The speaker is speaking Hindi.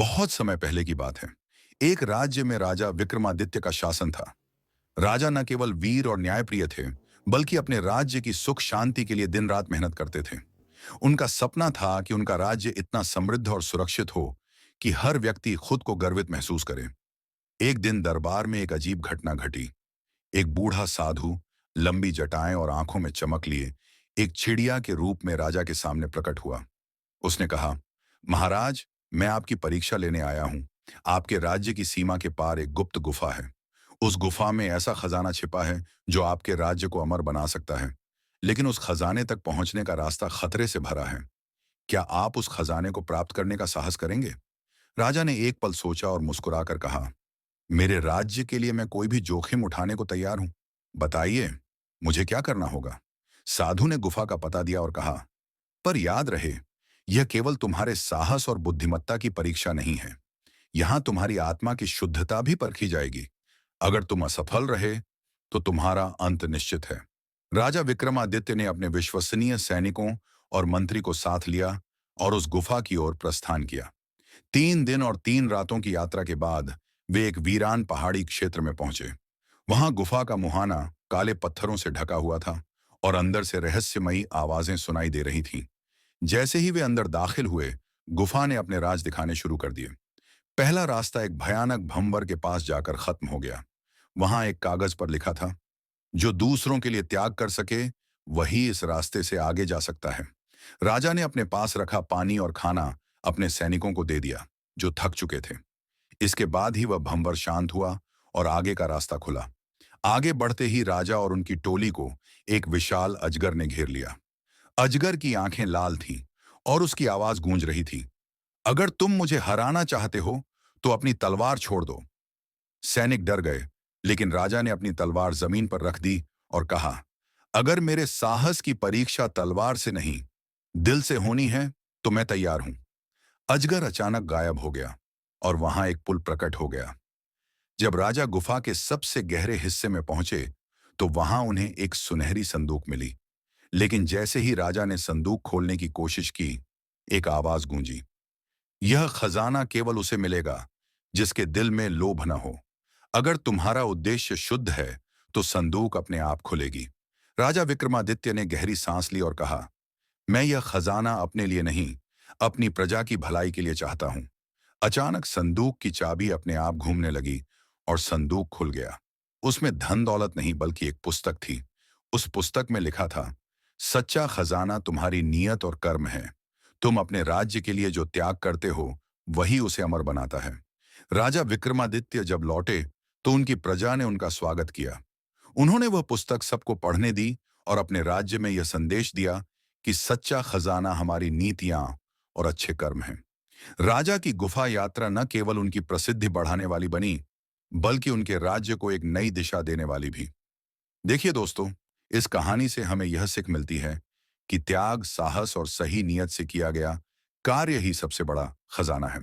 बहुत समय पहले की बात है। एक राज्य में राजा विक्रमादित्य का शासन था। राजा न केवल वीर और न्यायप्रिय थे, बल्कि अपने राज्य की सुख शांति के लिए दिन रात मेहनत करते थे। उनका सपना था कि उनका राज्य इतना समृद्ध और सुरक्षित हो कि हर व्यक्ति खुद को गर्वित महसूस करे। एक दिन दरबार में एक अजीब घटना घटी। एक बूढ़ा साधु, लंबी जटाएं और आंखों में चमक लिए, एक चिड़िया के रूप में राजा के सामने प्रकट हुआ। उसने कहा, महाराज, मैं आपकी परीक्षा लेने आया हूं। आपके राज्य की सीमा के पार एक गुप्त गुफा है। उस गुफा में ऐसा खजाना छिपा है जो आपके राज्य को अमर बना सकता है। लेकिन उस खजाने तक पहुंचने का रास्ता खतरे से भरा है। क्या आप उस खजाने को प्राप्त करने का साहस करेंगे? राजा ने एक पल सोचा और मुस्कुराकर कहा, मेरे राज्य के लिए मैं कोई भी जोखिम उठाने को तैयार हूं। बताइए, मुझे क्या करना होगा? साधु ने गुफा का पता दिया और कहा, पर याद रहे, यह केवल तुम्हारे साहस और बुद्धिमत्ता की परीक्षा नहीं है। यहां तुम्हारी आत्मा की शुद्धता भी परखी जाएगी। अगर तुम असफल रहे तो तुम्हारा अंत निश्चित है। राजा विक्रमादित्य ने अपने विश्वसनीय सैनिकों और मंत्री को साथ लिया और उस गुफा की ओर प्रस्थान किया। 3 दिन और 3 रातों की यात्रा के बाद वे एक वीरान पहाड़ी क्षेत्र में पहुंचे। वहां गुफा का मुहाना काले पत्थरों से ढका हुआ था और अंदर से रहस्यमयी आवाजें सुनाई दे रही थीं। जैसे ही वे अंदर दाखिल हुए, गुफा ने अपने राज दिखाने शुरू कर दिए। पहला रास्ता एक भयानक भंवर के पास जाकर खत्म हो गया। वहां एक कागज पर लिखा था, जो दूसरों के लिए त्याग कर सके वही इस रास्ते से आगे जा सकता है। राजा ने अपने पास रखा पानी और खाना अपने सैनिकों को दे दिया, जो थक चुके थे। इसके बाद ही वह भंवर शांत हुआ और आगे का रास्ता खुला। आगे बढ़ते ही राजा और उनकी टोली को एक विशाल अजगर ने घेर लिया। अजगर की आंखें लाल थीं और उसकी आवाज गूंज रही थी, अगर तुम मुझे हराना चाहते हो तो अपनी तलवार छोड़ दो। सैनिक डर गए, लेकिन राजा ने अपनी तलवार जमीन पर रख दी और कहा, अगर मेरे साहस की परीक्षा तलवार से नहीं, दिल से होनी है तो मैं तैयार हूं। अजगर अचानक गायब हो गया और वहां एक पुल प्रकट हो गया। जब राजा गुफा के सबसे गहरे हिस्से में पहुंचे तो वहां उन्हें एक सुनहरी संदूक मिली। लेकिन जैसे ही राजा ने संदूक खोलने की कोशिश की, एक आवाज गूंजी, यह खजाना केवल उसे मिलेगा जिसके दिल में लोभ न हो। अगर तुम्हारा उद्देश्य शुद्ध है तो संदूक अपने आप खुलेगी। राजा विक्रमादित्य ने गहरी सांस ली और कहा, मैं यह खजाना अपने लिए नहीं, अपनी प्रजा की भलाई के लिए चाहता हूं। अचानक संदूक की चाबी अपने आप घूमने लगी और संदूक खुल गया। उसमें धन दौलत नहीं बल्कि एक पुस्तक थी। उस पुस्तक में लिखा था, सच्चा खजाना तुम्हारी नीयत और कर्म है। तुम अपने राज्य के लिए जो त्याग करते हो वही उसे अमर बनाता है। राजा विक्रमादित्य जब लौटे तो उनकी प्रजा ने उनका स्वागत किया। उन्होंने वह पुस्तक सबको पढ़ने दी और अपने राज्य में यह संदेश दिया कि सच्चा खजाना हमारी नीतियां और अच्छे कर्म हैं। राजा की गुफा यात्रा न केवल उनकी प्रसिद्धि बढ़ाने वाली बनी, बल्कि उनके राज्य को एक नई दिशा देने वाली भी। देखिए दोस्तों, इस कहानी से हमें यह सीख मिलती है कि त्याग, साहस और सही नीयत से किया गया कार्य ही सबसे बड़ा खजाना है।